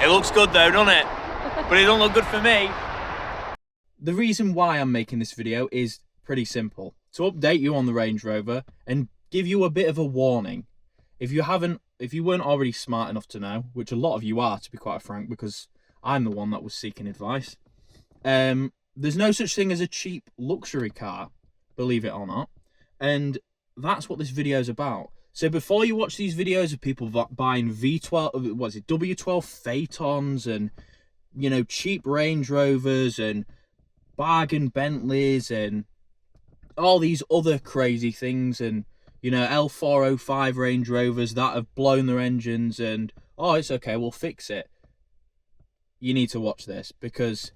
It looks good though, doesn't it? But it don't look good for me. The reason why I'm making this video is pretty simple. To update you on the Range Rover and give you a bit of a warning. If you weren't already smart enough to know, which a lot of you are, to be quite frank, because I'm the one that was seeking advice. There's no such thing as a cheap luxury car, believe it or not. And that's what this video is about. So before you watch these videos of people buying W12 Phaetons and, you know, cheap Range Rovers and bargain Bentleys and all these other crazy things, and, you know, L405 Range Rovers that have blown their engines and, oh, it's okay, we'll fix it. You need to watch this because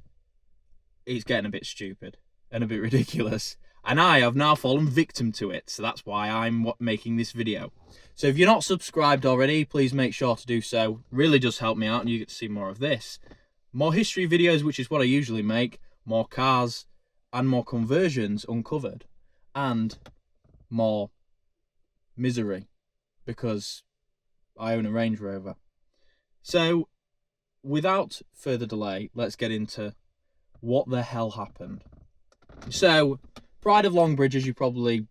it's getting a bit stupid and a bit ridiculous. And I have now fallen victim to it, so that's why I'm making this video. So if you're not subscribed already, please make sure to do so. Really does help me out, and you get to see more of this. More history videos, which is what I usually make. More cars, and more conversions uncovered. And more misery, because I own a Range Rover. So, without further delay, let's get into what the hell happened. So, Pride of Longbridge, as you probably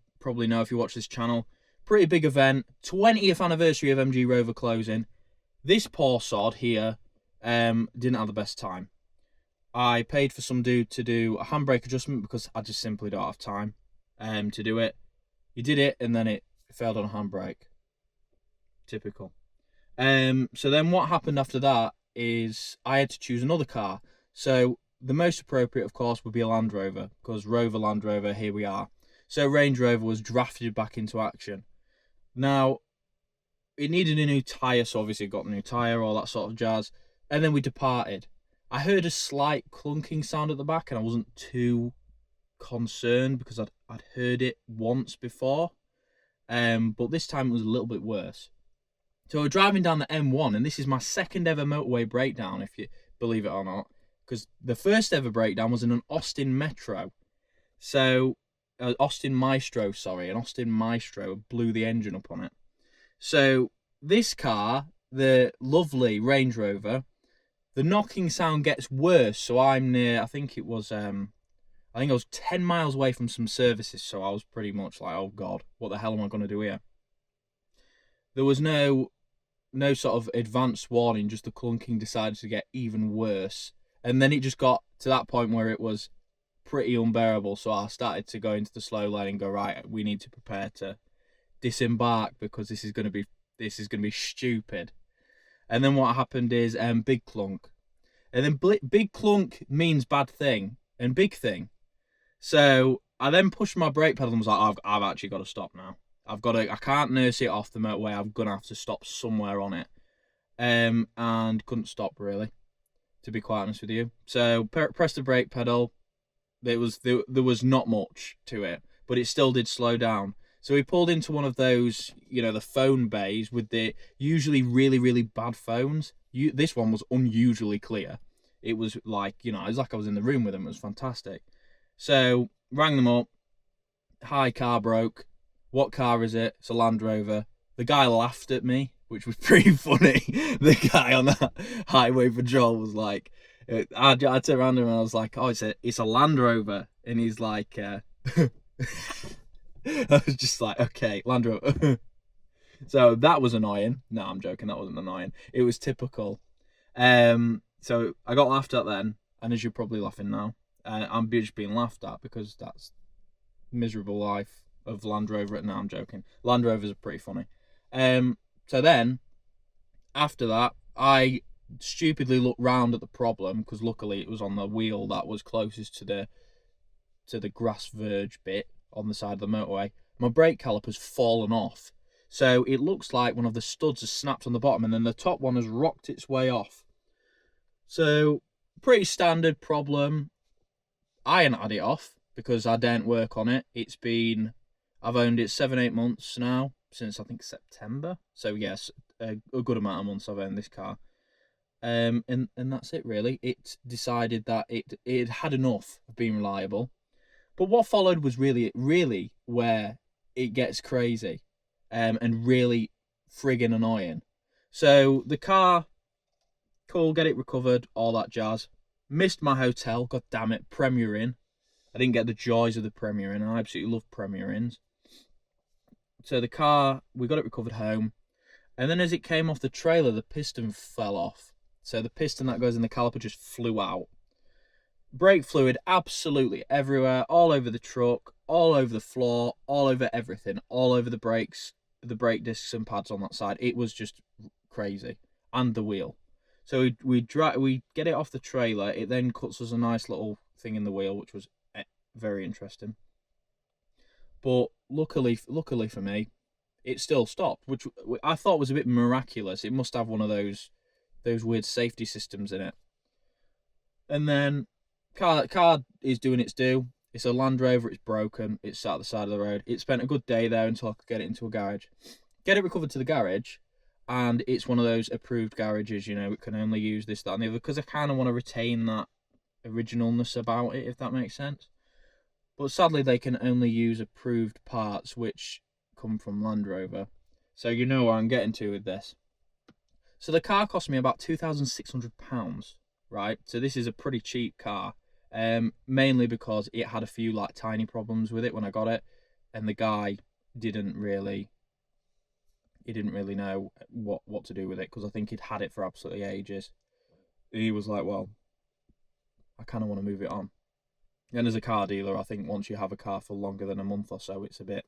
know if you watch this channel, pretty big event, 20th anniversary of MG Rover closing. This poor sod here didn't have the best time. I paid for some dude to do a handbrake adjustment because I just simply don't have time to do it. He did it and then it failed on a handbrake. Typical. So then what happened after that is I had to choose another car. So the most appropriate, of course, would be a Land Rover, because Rover, Land Rover, here we are. So Range Rover was drafted back into action. Now, it needed a new tyre, so obviously it got a new tyre, all that sort of jazz. And then we departed. I heard a slight clunking sound at the back, and I wasn't too concerned because I'd heard it once before. But this time it was a little bit worse. So we're driving down the M1, and this is my second ever motorway breakdown, if you believe it or not. Because the first ever breakdown was in an Austin Metro. So, Austin Maestro, sorry. An Austin Maestro blew the engine up on it. So, this car, the lovely Range Rover, the knocking sound gets worse. So I'm near, I think I was 10 miles away from some services. So I was pretty much like, oh God, what the hell am I going to do here? There was no sort of advanced warning, just the clunking decided to get even worse. And then it just got to that point where it was pretty unbearable. So I started to go into the slow lane and go, right, we need to prepare to disembark because this is going to be stupid. And then what happened is big clunk. And then big clunk means bad thing and big thing. So I then pushed my brake pedal and was like, I've actually got to stop now. I can't nurse it off the motorway. I'm going to have to stop somewhere on it. And couldn't stop really, to be quite honest with you. So pressed the brake pedal. There was not much to it, but it still did slow down. So we pulled into one of those, you know, the phone bays with the usually really, really bad phones. This one was unusually clear. It was like, you know, it was like I was in the room with them. It was fantastic. So rang them up. Hi, car broke. What car is it? It's a Land Rover. The guy laughed at me, which was pretty funny. The guy on that highway patrol was like, I turned around to him and I was like, oh, it's a Land Rover. And he's like, I was just like, okay, Land Rover. So that was annoying. No, I'm joking. That wasn't annoying. It was typical. So I got laughed at then. And as you're probably laughing now, I'm just being laughed at because that's miserable life of Land Rover. No, I'm joking. Land Rovers are pretty funny. So then, after that, I stupidly looked round at the problem because luckily it was on the wheel that was closest to the grass verge bit on the side of the motorway. My brake caliper's fallen off. So it looks like one of the studs has snapped on the bottom and then the top one has rocked its way off. So, pretty standard problem. I ain't had it off because I didn't work on it. I've owned it 7-8 months now, since I think September. So yes, a good amount of months I've owned this car. And that's it really. It decided that it had enough of being reliable. But what followed was really where it gets crazy and really friggin' annoying. So the car Cool, get it recovered, all that jazz. Missed my hotel, god damn it, Premier Inn. I didn't get the joys of the Premier Inn, and I absolutely love Premier Inns. So the car, we got it recovered home, and then as it came off the trailer, the piston fell off. So the piston that goes in the caliper just flew out. Brake fluid absolutely everywhere, all over the truck, all over the floor, all over everything, all over the brakes, the brake discs and pads on that side. It was just crazy. And the wheel. So we get it off the trailer. It then cuts us a nice little thing in the wheel, which was very interesting. But luckily for me, it still stopped, which I thought was a bit miraculous. It must have one of those weird safety systems in it. And then car is doing its due. It's a Land Rover. It's broken. It's sat at the side of the road. It spent a good day there until I could get it into a garage. Get it recovered to the garage, and it's one of those approved garages. You know, it can only use this, that, and the other, because I kind of want to retain that originalness about it, if that makes sense. But sadly, they can only use approved parts, which come from Land Rover. So you know where I'm getting to with this. So the car cost me about £2,600, right? So this is a pretty cheap car. Mainly because it had a few like tiny problems with it when I got it, and the guy didn't really know what to do with it, because I think he'd had it for absolutely ages. He was like, well, I kind of want to move it on. And as a car dealer, I think once you have a car for longer than a month or so, it's a bit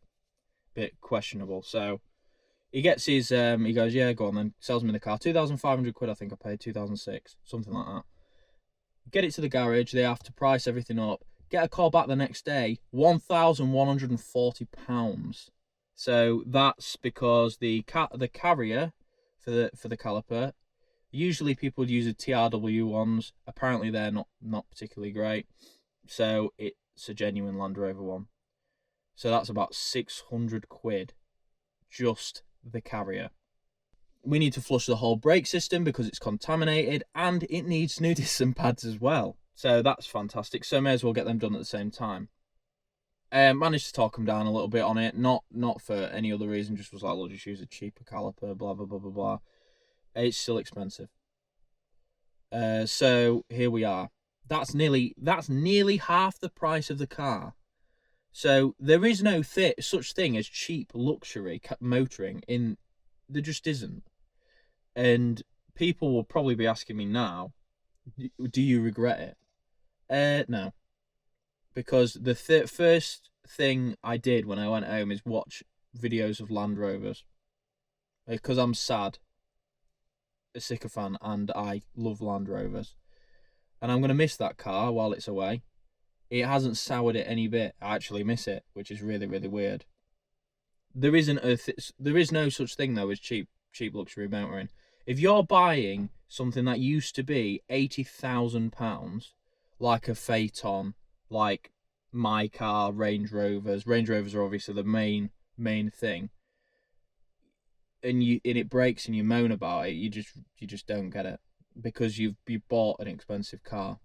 questionable. So he gets his he goes, yeah, go on then, sells me the car. £2,500, I think I paid, 2006, something like that. Get it to the garage, they have to price everything up. Get a call back the next day, £1,140. So that's because the carrier for the caliper, usually people would use the TRW ones. Apparently they're not particularly great. So it's a genuine Land Rover one. So that's about £600, just the carrier. We need to flush the whole brake system because it's contaminated, and it needs new discs and pads as well. So that's fantastic. So may as well get them done at the same time. Managed to talk them down a little bit on it, not for any other reason, just was like, we'll just use a cheaper caliper, blah, blah, blah, blah, blah. It's still expensive. So here we are. That's nearly half the price of the car. So there is no such thing as cheap luxury motoring there just isn't. And people will probably be asking me now, do you regret it? No. Because the first thing I did when I went home is watch videos of Land Rovers. Because I'm sad, a sycophant, and I love Land Rovers. And I'm going to miss that car while it's away. It hasn't soured it any bit. I actually miss it, which is really, really weird. There is no such thing though as cheap luxury motoring. If you're buying something that used to be £80,000, like a Phaeton, like my car, Range Rovers are obviously the main thing, and it breaks and you moan about it, you just don't get it, because you bought an expensive car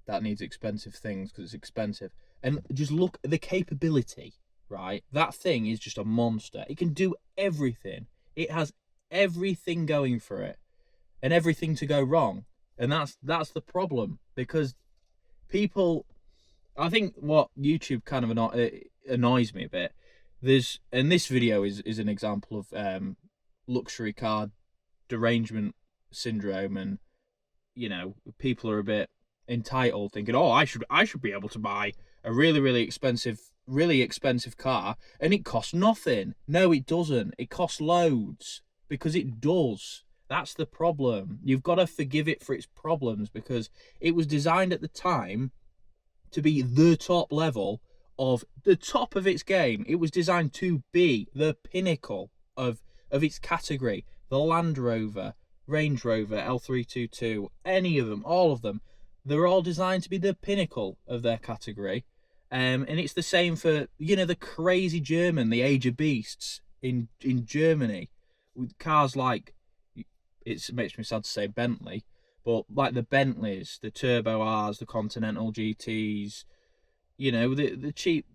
that needs expensive things because it's expensive. And just look at the capability, right? That thing is just a monster. It can do everything. It has everything going for it, and everything to go wrong. And that's the problem, because people, I think what YouTube kind of annoys me a bit. And this video is an example of luxury car derangement syndrome, and you know, people are a bit entitled, thinking, oh, I should be able to buy a really expensive car, and it costs nothing. No, it doesn't. It costs loads, because it does. That's the problem. You've got to forgive it for its problems, because it was designed at the time to be the top level of the top of its game. It was designed to be the pinnacle of its category. The Land Rover, Range Rover, L322, any of them, all of them, they're all designed to be the pinnacle of their category. And it's the same for, you know, the crazy German, the Age of Beasts in Germany, with cars like, it makes me sad to say Bentley, but like the Bentleys, the Turbo Rs, the Continental GTs, you know, the cheap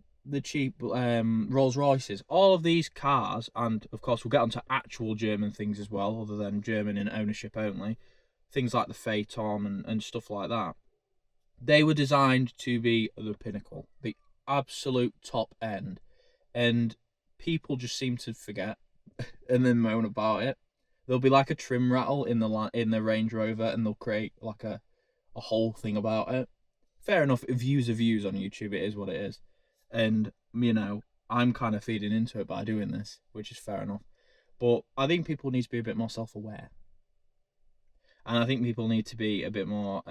Rolls Royces, all of these cars, and of course we'll get onto actual German things as well, other than German in ownership only. things like the Phaeton and stuff like that, they were designed to be the pinnacle, the absolute top end. And people just seem to forget and then moan about it. There'll be like a trim rattle in the Range Rover, and they'll create like a whole thing about it. Fair enough, views are views on YouTube, it is what it is. And, you know, I'm kind of feeding into it by doing this, which is fair enough. But I think people need to be a bit more self-aware. And I think people need to be a bit more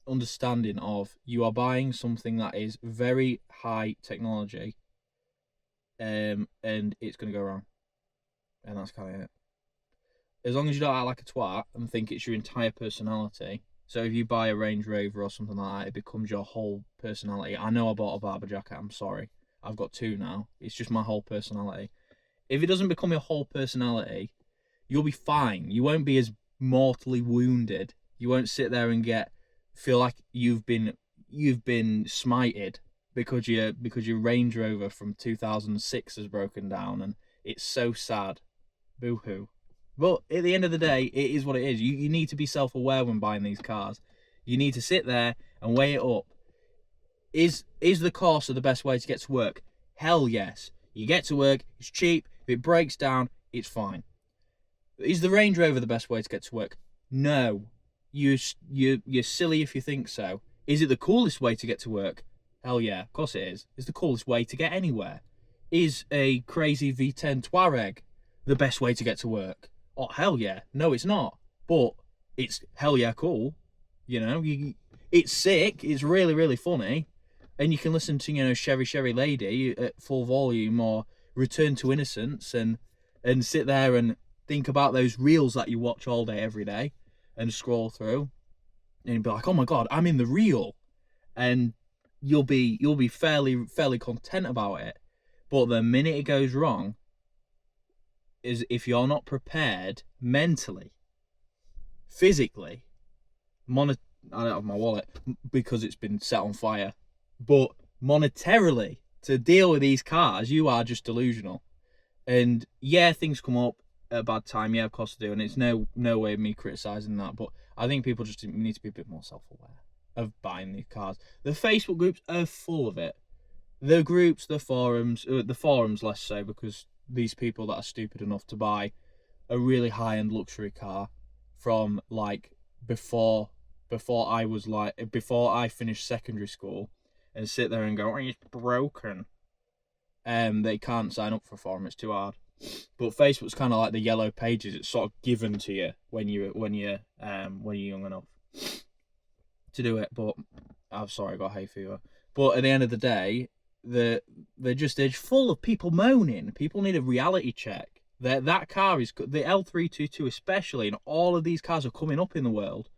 understanding of, you are buying something that is very high technology, and it's going to go wrong. And that's kind of it. As long as you don't act like a twat and think it's your entire personality. So if you buy a Range Rover or something like that, it becomes your whole personality. I know I bought a Barber jacket, I'm sorry. I've got 2 now. It's just my whole personality. If it doesn't become your whole personality, you'll be fine. You won't be as mortally wounded. You won't sit there and feel like you've been smited because your Range Rover from 2006 has broken down, and it's so sad. Boo-hoo. But at the end of the day, it is what it is. You need to be self-aware when buying these cars. You need to sit there and weigh it up. Is the Corsa the best way to get to work? Hell yes. You get to work, it's cheap. If it breaks down, it's fine. Is the Range Rover the best way to get to work? No. You're silly if you think so. Is it the coolest way to get to work? Hell yeah, of course it is. It's the coolest way to get anywhere. Is a crazy V10 Touareg the best way to get to work? Oh, hell yeah. No, it's not. But it's hell yeah cool. You know, it's sick. It's really, really funny. And you can listen to, you know, Sherry Sherry Lady at full volume, or Return to Innocence, and sit there and think about those reels that you watch all day, every day, and scroll through. And you'll be like, oh my God, I'm in the reel. And you'll be fairly content about it. But the minute it goes wrong, is if you're not prepared mentally, physically, I don't have my wallet because it's been set on fire, but monetarily, to deal with these cars, you are just delusional. And yeah, things come up at a bad time, yeah, of course they do, and it's no way of me criticising that, but I think people just need to be a bit more self-aware of buying these cars. The Facebook groups are full of it. The groups, the forums less so, because these people that are stupid enough to buy a really high-end luxury car from like before I finished secondary school, and sit there and go, oh, it's broken, they can't sign up for a forum, it's too hard. But Facebook's kind of like the yellow pages. It's sort of given to you when you're young enough to do it. But I'm sorry, I got hay fever. But at the end of the day, they're full of people moaning. People need a reality check. That car is, the L322 especially, and all of these cars are coming up in the world.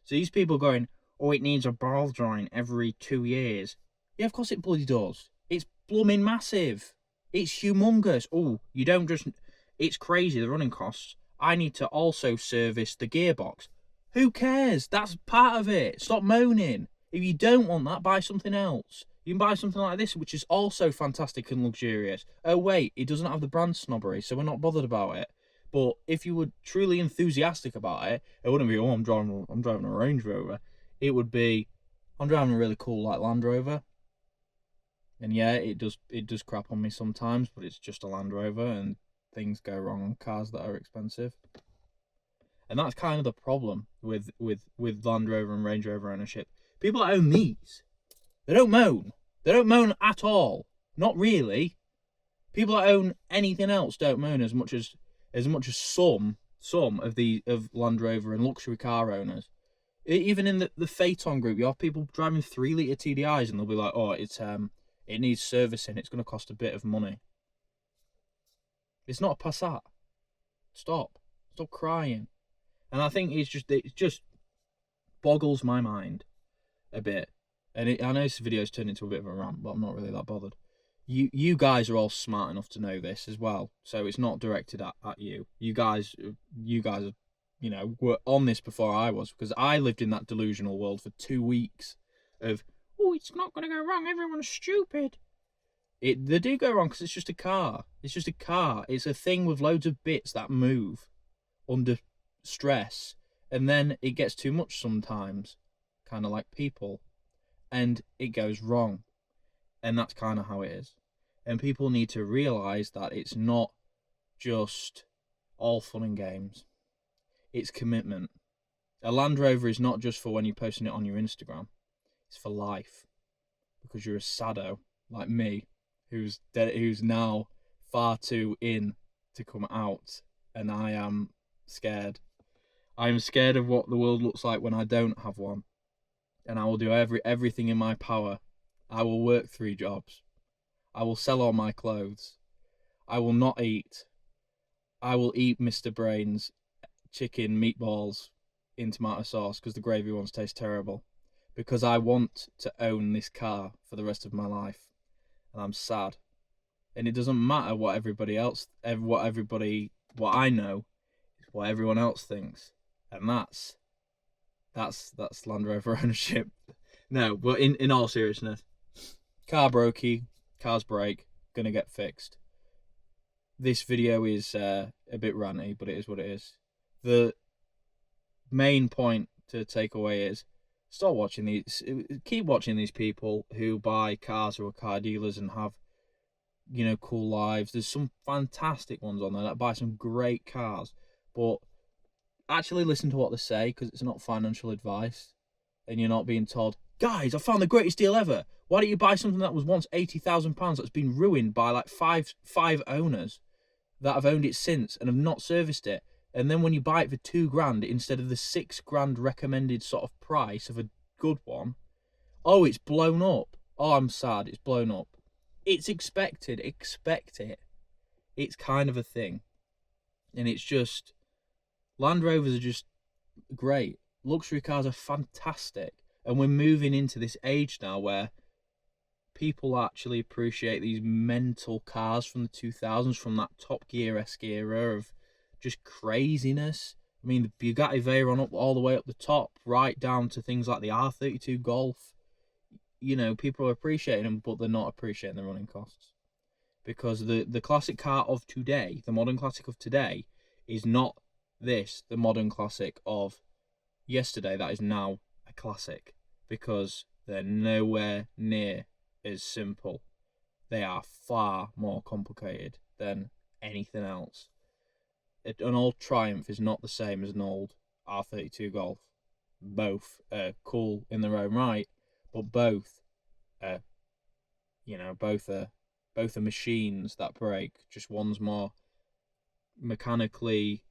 So these people going, oh, it needs a ball joint every 2 years. Yeah, of course it bloody does. It's blooming massive. It's humongous. Oh, you don't just... It's crazy, the running costs. I need to also service the gearbox. Who cares? That's part of it. Stop moaning. If you don't want that, buy something else. You can buy something like this, which is also fantastic and luxurious. Oh, wait, it doesn't have the brand snobbery, so we're not bothered about it. But if you were truly enthusiastic about it, it wouldn't be, oh, I'm driving a Range Rover. It would be, I'm driving a really cool like Land Rover. And yeah, it does crap on me sometimes, but it's just a Land Rover, and things go wrong on cars that are expensive. And that's kind of the problem with Land Rover and Range Rover ownership. People that own these, they don't moan. They don't moan at all. Not really. People that own anything else don't moan as much as some of Land Rover and luxury car owners. Even in the Phaeton group, you have people driving 3-litre TDIs, and they'll be like, oh, it needs servicing, it's going to cost a bit of money. It's not a Passat. Stop crying. And I think it just boggles my mind a bit. And I know this video's turned into a bit of a rant, but I'm not really that bothered. You guys are all smart enough to know this as well, so it's not directed at you. You guys are, you know, were on this before I was, because I lived in that delusional world for 2 weeks of, oh, it's not going to go wrong, everyone's stupid. They do go wrong because it's just a car. It's just a car. It's a thing with loads of bits that move under stress, And then it gets too much sometimes, kind of like people, and it goes wrong. And that's kind of how it is. And people need to realise that it's not just all fun and games. It's commitment. A Land Rover is not just for when you're posting it on your Instagram. It's for life. Because you're a sado like me, who's now far too in to come out. And I am scared. I am scared of what the world looks like when I don't have one. And I will do everything in my power. I will work 3 jobs. I will sell all my clothes. I will not eat. I will eat Mr. Brain's chicken meatballs in tomato sauce because the gravy ones taste terrible. Because I want to own this car for the rest of my life. And I'm sad. And it doesn't matter what everybody else, what I know, is what everyone else thinks. And that's Land Rover ownership. No, but in all seriousness, car brokey, car's break, gonna get fixed. This video is a bit ranty, but it is what it is. The main point to take away is keep watching these people who buy cars or are car dealers and have, you know, cool lives. There's some fantastic ones on there that buy some great cars, but actually listen to what they say, because it's not financial advice, and you're not being told, guys, I found the greatest deal ever. Why don't you buy something that was once £80,000 that's been ruined by like five owners that have owned it since and have not serviced it? And then when you buy it for £2,000 instead of the £6,000 recommended sort of price of a good one, oh, it's blown up. Oh, I'm sad, it's blown up. It's expected. Expect it. It's kind of a thing. And it's just, Land Rovers are just great. Luxury cars are fantastic. And we're moving into this age now where people actually appreciate these mental cars from the 2000s, from that Top Gear-esque era of just craziness. I mean, the Bugatti Veyron up all the way up the top, right down to things like the R32 Golf. You know, people are appreciating them, but they're not appreciating the running costs. Because the classic car of today, the modern classic of today, is not the modern classic of yesterday that is now a classic. Because they're nowhere near as simple. They are far more complicated than anything else. An old Triumph is not the same as an old R32 Golf. Both are cool in their own right, but both are machines that break. Just one's more mechanically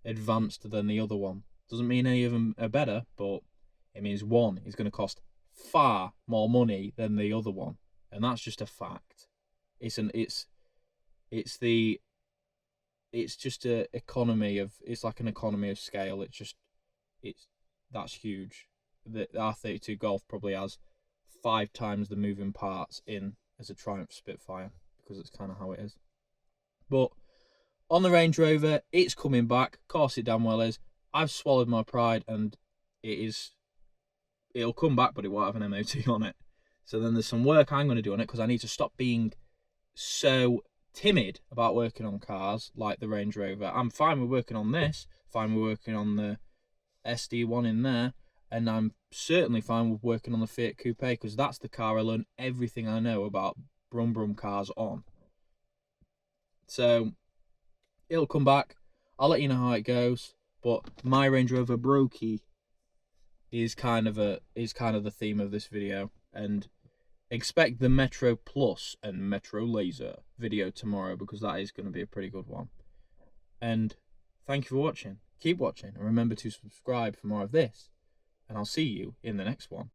advanced than the other one. Doesn't mean any of them are better, but it means one is going to cost far more money than the other one, and that's just a fact. It's just a economy of, it's like an economy of scale. That's huge. The R32 Golf probably has 5 times the moving parts in as a Triumph Spitfire, because it's kind of how it is. But on the Range Rover, it's coming back. Of course it damn well is. I've swallowed my pride, and it'll come back, but it won't have an MOT on it. So then there's some work I'm going to do on it, because I need to stop being so timid about working on cars like the Range Rover. I'm fine with working on this, fine with working on the SD1 in there, and I'm certainly fine with working on the Fiat Coupe, because that's the car I learned everything I know about brum cars on. So it'll come back. I'll let you know how it goes. But my Range Rover Brokey is kind of the theme of this video, and expect the Metro Plus and Metro Laser video tomorrow, because that is going to be a pretty good one. And thank you for watching. Keep watching, and remember to subscribe for more of this, and I'll see you in the next one.